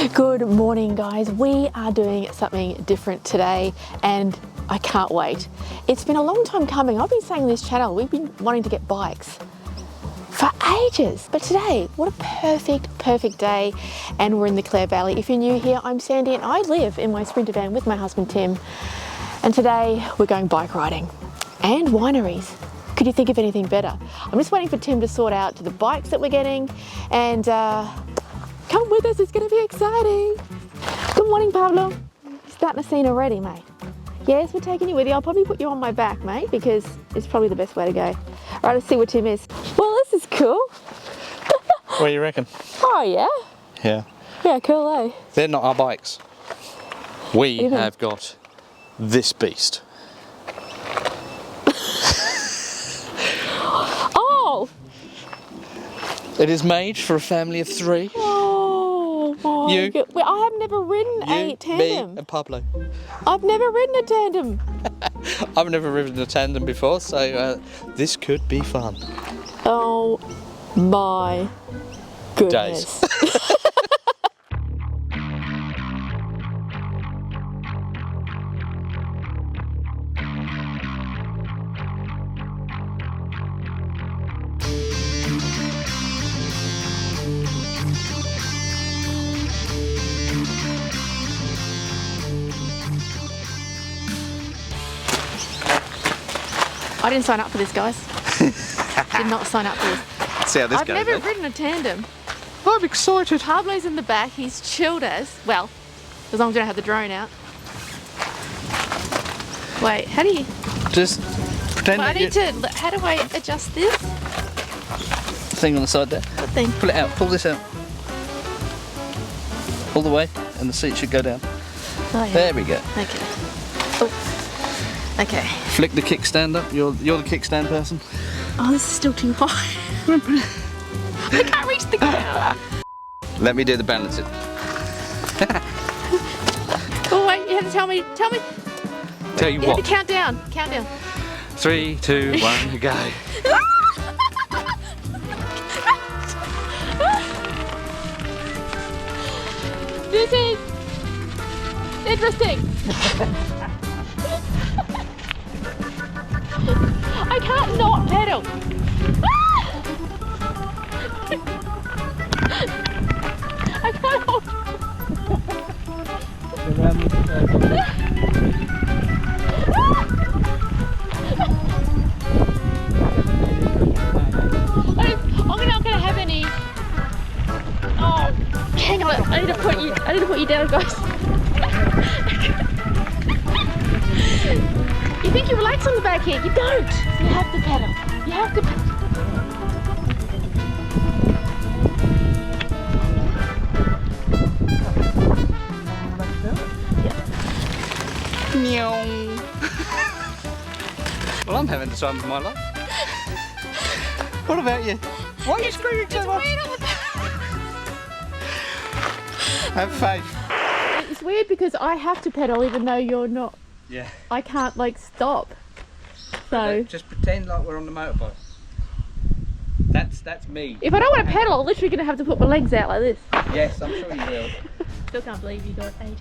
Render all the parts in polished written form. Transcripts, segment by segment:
Good morning, guys. We are doing something different today and I can't wait. It's been a long time coming. I've been saying on this channel, we've been wanting to get bikes for ages. But today, what a perfect day. And we're in the Clare Valley. If you're new here, I'm Sandy and I live in my Sprinter van with my husband, Tim. And today we're going bike riding and wineries. Could you think of anything better? I'm just waiting for Tim to sort out the bikes that we're getting and come with us, it's gonna be exciting. Good morning, Pablo. Starting a scene already, mate. Yes, we're taking you with you. I'll probably put you on my back, mate, because it's probably the best way to go. All right, let's see where Tim is. Well, this is cool. What do you reckon? Oh, yeah? Yeah. Yeah, cool, eh? They're not our bikes. We have got this beast. Oh! It is made for a family of 3. Oh, my You, God. Well, I have never ridden a tandem. me and Pablo. I've never ridden a tandem. I've never ridden a tandem before, so this could be fun. Oh, my goodness. Days. I didn't sign up for this, guys. Did not sign up for this. See how this I've goes. never ridden a tandem. I'm excited. Pablo's in the back, he's chilled as, well, as long as I don't have the drone out. Wait, how do you, Just pretend well, I that need to, how do I adjust this? thing on the side there. What thing? Pull it out. Pull this out. All the way, and the seat should go down. Oh, yeah. There we go. Okay. Oh. Okay. Flick the kickstand up. You're the kickstand person. Oh, this is still too high. I can't reach the ground. Let me do the balancing. Oh wait, you have to tell me. Tell you You have what. to count down. Count down. 3, 2, 1, go. This is interesting. I can't not pedal. I can't hold. I'm not gonna have any. Oh, hang on! I need to put you down, guys. You think you relax on the back here? You don't. You have to pedal. You have to pedal. Well, I'm having the time of my life. What about you? Why are you screaming so much? Have faith. It's weird because I have to pedal even though you're not. Yeah. I can't like stop. So Just pretend like we're on the motorbike. That's me. if I don't want to pedal, I'm literally gonna have to put my legs out like this. Yes, I'm sure you will. Still can't believe you got a tandem.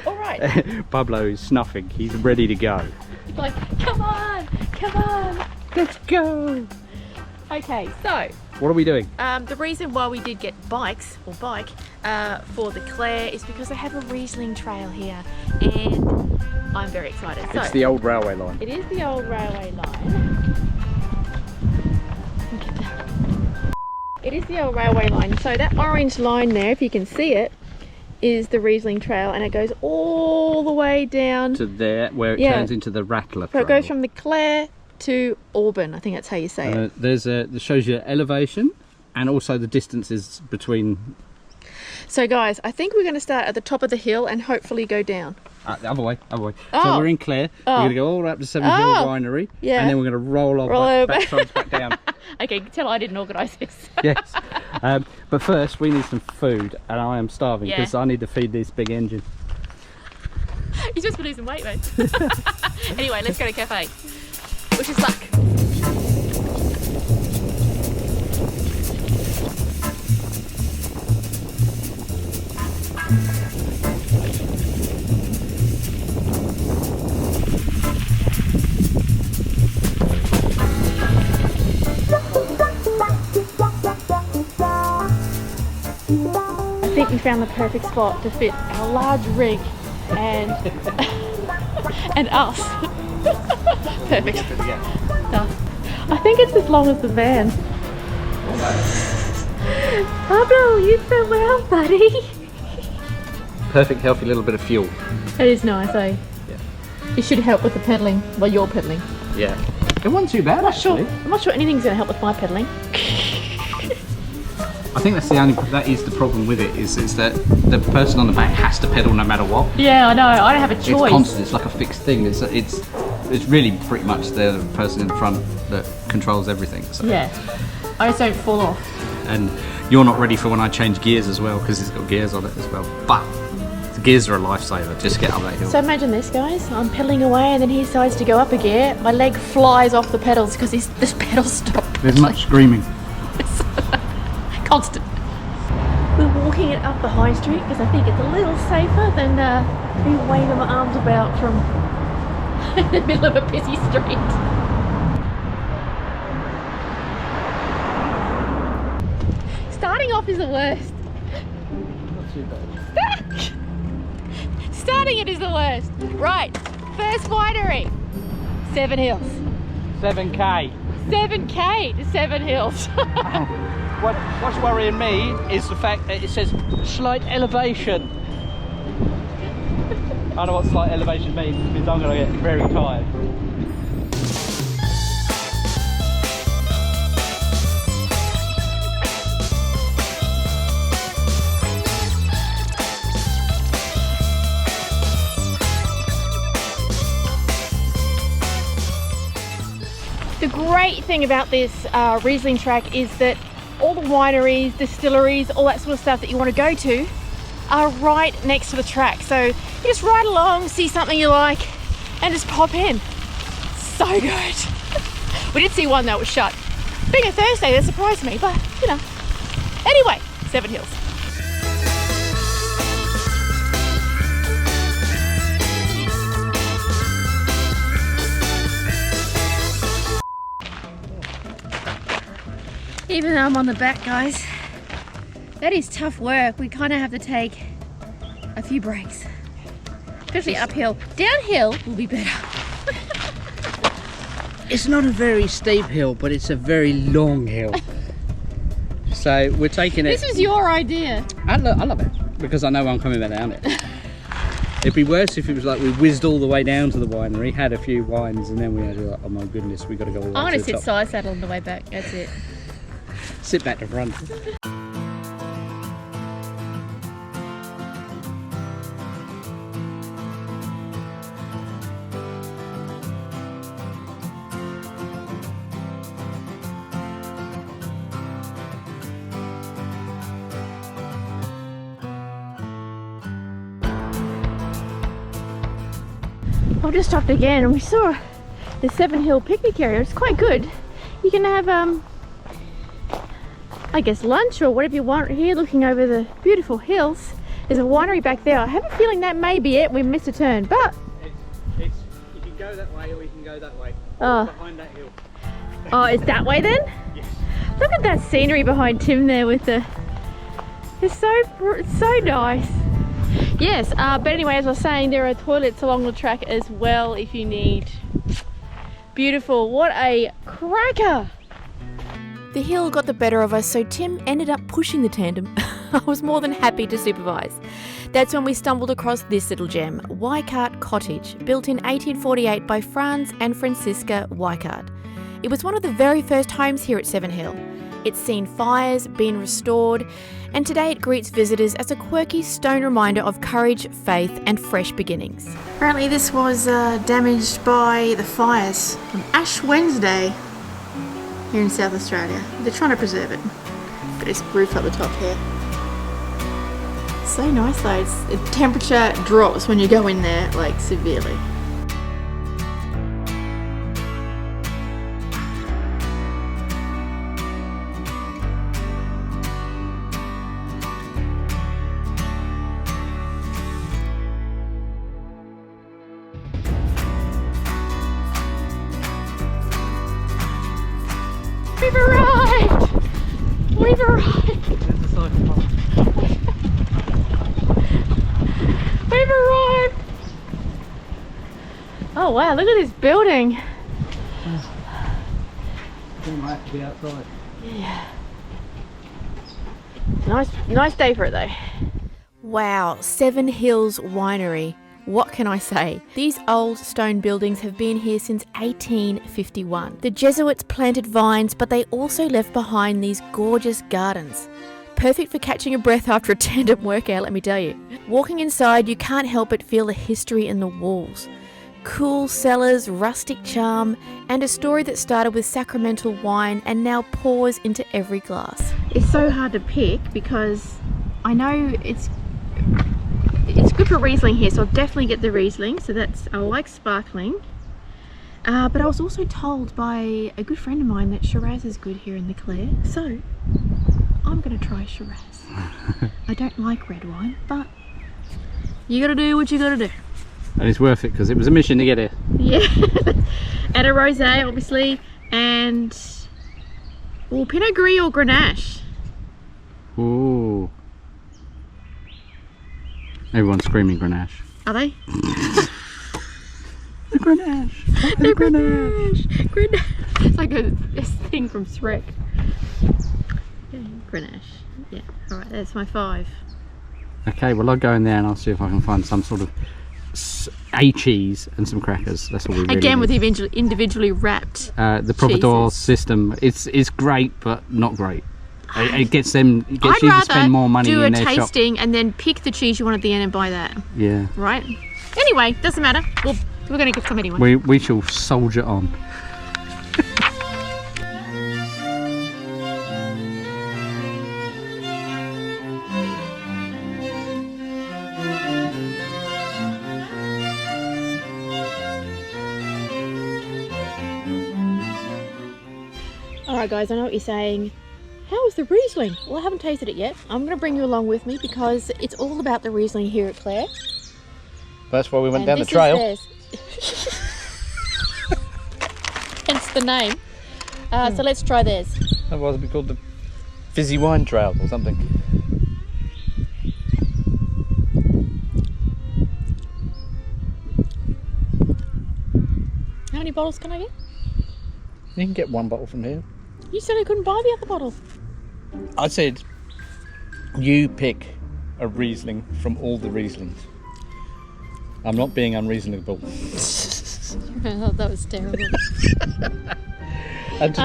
All right. Pablo is snuffing, he's ready to go. It's like, come on, Let's go! Okay, so What are we doing? the reason why we did get bikes or bike for the Clare is because they have a Riesling trail here, and I'm very excited. So It's the old railway line. it is the old railway line. It is the old railway line. So that orange line there, if you can see it, is the Riesling trail, and it goes all the way down To there, where it Yeah. turns into the Rattler So Trail. it goes from the Clare to Auburn. I think that's how you say it. There's it shows you elevation and also the distances between. So guys, I think we're going to start at the top of the hill and hopefully go down. The other way. Oh. So we're in Clare. Oh. We're going to go all the way up to Sevenhill Oh. Winery, Yeah. and then we're going to roll Roll over. back down. Okay, tell I didn't organise this. Yes. But first, we need some food, and I am starving Yeah. because I need to feed this big engine. You're supposed to lose some weight, mate. Anyway, let's go to cafe. Wish us luck. think we found the perfect spot to fit our large rig and and us. Perfect. No. I think it's as long as the van. Pablo, you so well, buddy. Perfect, healthy little bit of fuel. It is nice, eh? Yeah. It should help with the pedalling while you're pedalling. Yeah. It wasn't too bad, actually. I'm not sure anything's going to help with my pedalling. I think that is the problem with it, is that the person on the back has to pedal no matter what. Yeah, I know. I don't have a choice. It's constant. It's like a fixed thing. It's really pretty much the person in the front that controls everything. So. Yeah. I just don't fall off. And you're not ready for when I change gears as well, because it's got gears on it as well. But the gears are a lifesaver. Just get up that hill. So imagine this, guys. I'm pedaling away and then he decides to go up a gear. My leg flies off the pedals because this pedal stopped. There's much screaming. Constant. We're walking it up the high street because I think it's a little safer than me waving my arms about from the middle of a busy street. Starting off is the worst. Not too bad. Starting it is the worst. Right, first winery, Sevenhill. 7K. 7K to Sevenhill. What's worrying me is the fact that it says slight elevation. I don't know what slight elevation means. It means I'm going to get very tired. The great thing about this Riesling track is that all the wineries, distilleries, all that sort of stuff that you want to go to are right next to the track. So you just ride along, see something you like, and just pop in. So good. We did see one that was shut. Being a Thursday, that surprised me, but you know. Anyway, Sevenhill. Even though I'm on the back, guys, that is tough work. We kind of have to take a few breaks, especially uphill. Downhill will be better. It's not a very steep hill, but it's a very long hill. So we're taking it. This is your idea. I love it because I know I'm coming back down it. It'd be worse if it was like we whizzed all the way down to the winery, had a few wines, and then we had like, oh my goodness, we got to go all the way I'm to going the to sit top. side saddle on the way back. That's it. Sit back to front. I've just stopped again and we saw the Sevenhill picnic area. It's quite good. You can have I guess lunch or whatever you want here, looking over the beautiful hills. There's a winery back there. I have a feeling that may be it. We missed a turn, but You can go that way or you can go that way. Oh. Behind that hill. Oh, it's that way then? Yes. Look at that scenery behind Tim there with the... It's so nice. Yes, but anyway, as I was saying, there are toilets along the track as well if you need. Beautiful. What a cracker. The hill got the better of us, so Tim ended up pushing the tandem. I was more than happy to supervise. That's when we stumbled across this little gem, Weikart Cottage, built in 1848 by Franz and Franziska Weikart. It was one of the very first homes here at Sevenhill. It's seen fires, been restored, and today it greets visitors as a quirky stone reminder of courage, faith, and fresh beginnings. Apparently this was damaged by the fires on Ash Wednesday here in South Australia. They're trying to preserve it. Got this roof up the top here. So nice though. The temperature drops when you go in there, like severely. We've arrived! We've arrived! Oh wow, look at this building. Don't like to be outside. Yeah. Nice day for it though. Wow, Sevenhill Winery. What can I say? These old stone buildings have been here since 1851. The Jesuits planted vines, but they also left behind these gorgeous gardens. Perfect for catching a breath after a tandem workout, let me tell you. Walking inside, you can't help but feel the history in the walls. Cool cellars, rustic charm, and a story that started with sacramental wine and now pours into every glass. It's so hard to pick because I know it's good for Riesling here, so I'll definitely get the Riesling. So I like sparkling. But I was also told by a good friend of mine that Shiraz is good here in the Clare. So I'm going to try Shiraz. I don't like red wine, but you got to do what you got to do. And it's worth it because it was a mission to get here. Yeah. And a rosé, obviously, and Pinot Gris or Grenache. Ooh. Everyone's screaming Grenache. Are they? The Grenache. The Grenache. Grenache. It's like a thing from Shrek. Yeah, Grenache. Yeah. All right, that's my 5. Okay, well I'll go in there and I'll see if I can find some sort of a cheese and some crackers. That's what we really Again, need. with individually wrapped. The Providor system, it's great, but not great. It gets you to spend more money in their shop. Do a tasting and then pick the cheese you want at the end and buy that. Yeah. Right. Anyway, doesn't matter. We're going to get some anyway. We shall soldier on. Alright guys, I know what you're saying. How is the Riesling? Well, I haven't tasted it yet. I'm going to bring you along with me because it's all about the Riesling here at Clare. That's why we went And down the trail. Hence the name. So let's try theirs. Otherwise it'd be called the Fizzy Wine Trail or something. How many bottles can I get? You can get 1 bottle from here. You said I couldn't buy the other bottle. I said you pick a Riesling from all the Rieslings. I'm not being unreasonable. Oh, that was terrible. And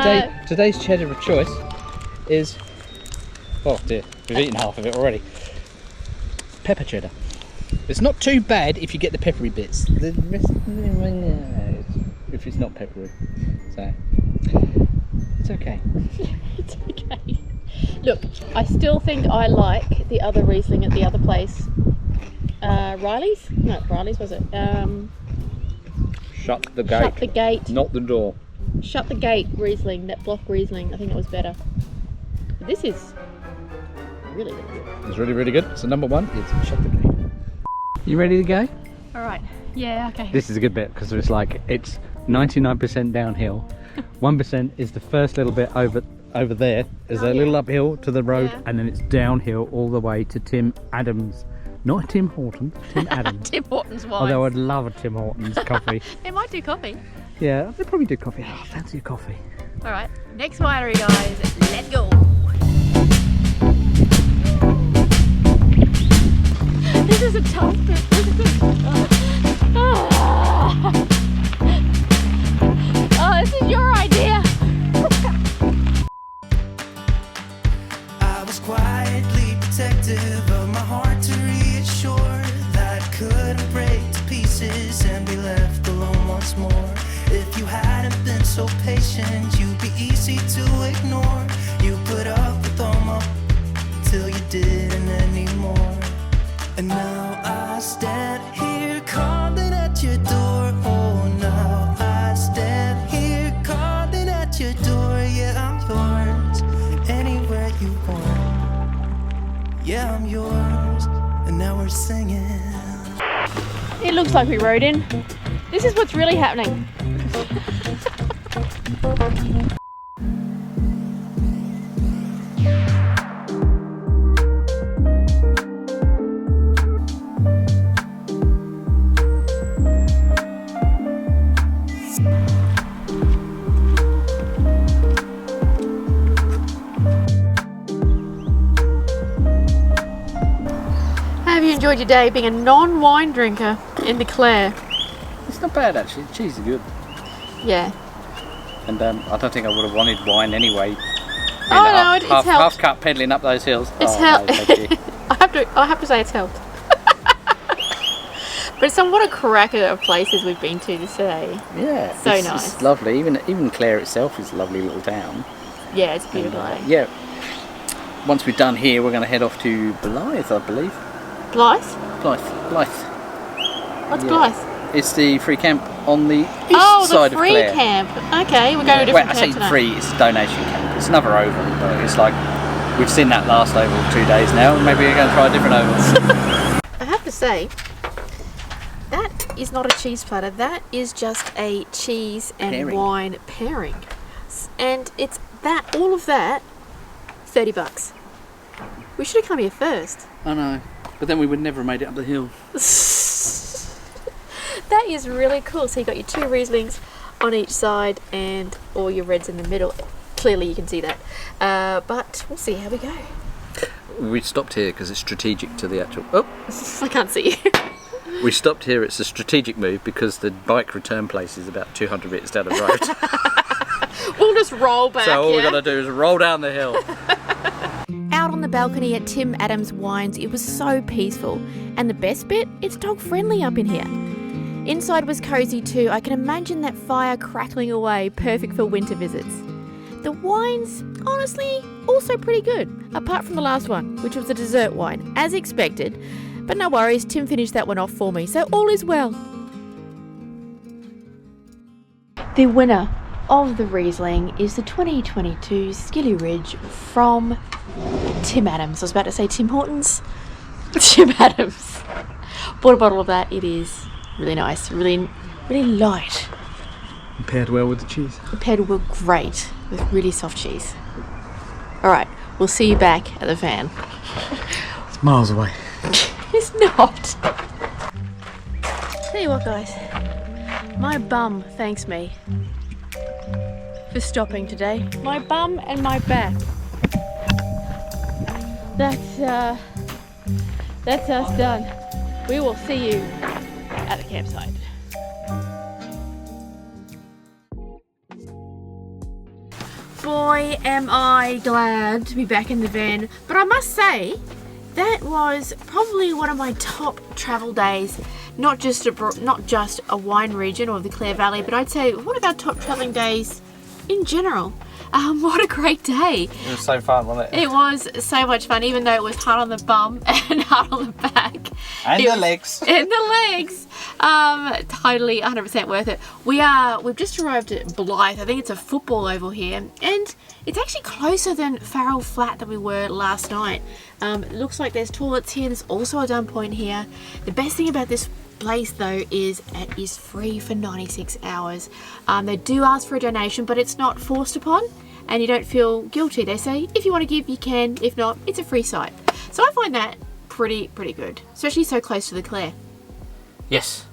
today's cheddar of choice is, oh dear, we've eaten half of it already. Pepper cheddar. It's not too bad if you get the peppery bits. The rest, if it's not peppery, so it's okay. It's okay. Look, I still think I like the other Riesling at the other place. Riley's? No, Riley's was it? Shut the gate. Shut the gate. Not the door. Shut the gate Riesling, that block Riesling. I think it was better. But this is really good. It's really, really good. So number 1 is shut the gate. You ready to go? All right. Yeah. Okay. This is a good bit because it's 99% downhill. 1% is the first little bit over there. There's a little uphill to the road, and then it's downhill all the way to Tim Adams. Not Tim Hortons, Tim Adams. Tim Hortons wine. Although I'd love a Tim Hortons coffee. They might do coffee. Yeah, they probably do coffee. Oh, I fancy a coffee. All right. Next winery, guys. Let's go. This is a tough bit. Oh, this is your idea. I was quietly protective of my heart to reassure that I couldn't break to pieces and be left alone once more. If you hadn't been so patient, you'd be easy to ignore. You put up with all my till you didn't anymore. And now I stand here calling at your door. Oh, now I stand here calling at your door. Yeah, I'm yours, anywhere you want. Yeah, I'm yours, and now we're singing. It looks like we rode in. This is what's really happening. enjoyed your day being a non-wine drinker in the Clare? It's not bad actually. The cheese is good. Yeah. And I don't think I would have wanted wine anyway. Oh no, it's helped. Half cup pedaling up those hills. It's oh, helped. No, thank you. I have to say it's helped. But what a cracker of places we've been to today. Yeah, so it's nice. It's lovely. Even Clare itself is a lovely little town. Yeah, it's beautiful. And, yeah. Once we're done here, we're going to head off to Blythe, I believe. Blythe? Blythe. What's Yeah. Blythe? It's the free camp on the east side the of free Clare. camp. Okay, we're going to a different I camp say tonight. free, it's a donation camp. It's another oval, but it's like, we've seen that last oval 2 days now, and maybe we're going to try a different oval. I have to say, that is not a cheese platter. That is just a cheese and Pairing. wine pairing. And it's that, all of that, $30. We should have come here first. I know, but then we would never have made it up the hill. That is really cool. So you got your 2 Rieslings on each side and all your reds in the middle. Clearly you can see that. But we'll see how we go. We stopped here because it's strategic to the actual... Oh! I can't see you. We stopped here, it's a strategic move because the bike return place is about 200 metres down the road. We'll just roll back. So all we've got to do is roll down the hill. Out on the balcony at Tim Adams Wines, it was so peaceful. And the best bit, it's dog friendly up in here. Inside was cosy too. I can imagine that fire crackling away, perfect for winter visits. The wines, honestly, also pretty good, apart from the last one, which was a dessert wine, as expected. But no worries, Tim finished that one off for me, so all is well. The winner of the Riesling is the 2022 Skilly Ridge from Tim Adams. I was about to say Tim Hortons. Tim Adams. Bought a bottle of that. It is really nice, really light. Paired well with the cheese. Paired well great with really soft cheese. Alright, we'll see you back at the van. It's miles away. It's not. Tell you what guys, my bum thanks me for stopping today. My bum and my back. That's us done. We will see you at the campsite. Boy, am I glad to be back in the van. But I must say, that was probably one of my top travel days. Not just a wine region or the Clare Valley, but I'd say one of our top traveling days in general. What a great day. It was so fun, wasn't it? It was so much fun, even though it was hard on the bum and hard on the back. And the legs. And the legs. Totally 100% worth it. We've just arrived at Blythe. I think it's a football oval here. And it's actually closer than Farrell Flat that we were last night. It looks like there's toilets here. There's also a dump point here. The best thing about this place though is it is free for 96 hours. They do ask for a donation, but it's not forced upon. And you don't feel guilty. They say if you want to give, you can. If not, it's a free site. So I find that pretty good, especially so close to the Clare. Yes.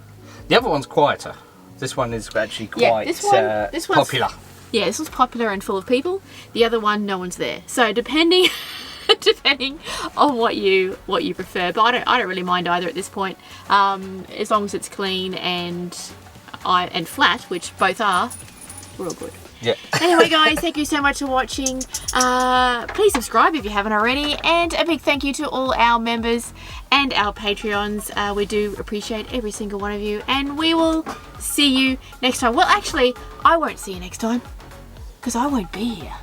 The other one's quieter. This one is actually quite this one's popular. Yeah, this one's popular and full of people. The other one, no one's there. So depending on what you prefer, but I don't really mind either at this point. As long as it's clean and flat, which both are, we're all good. Yeah. Anyway guys, thank you so much for watching. Please subscribe if you haven't already, and a big thank you to all our members and our Patreons. We do appreciate every single one of you, and we will see you next time. Well actually, I won't see you next time because I won't be here.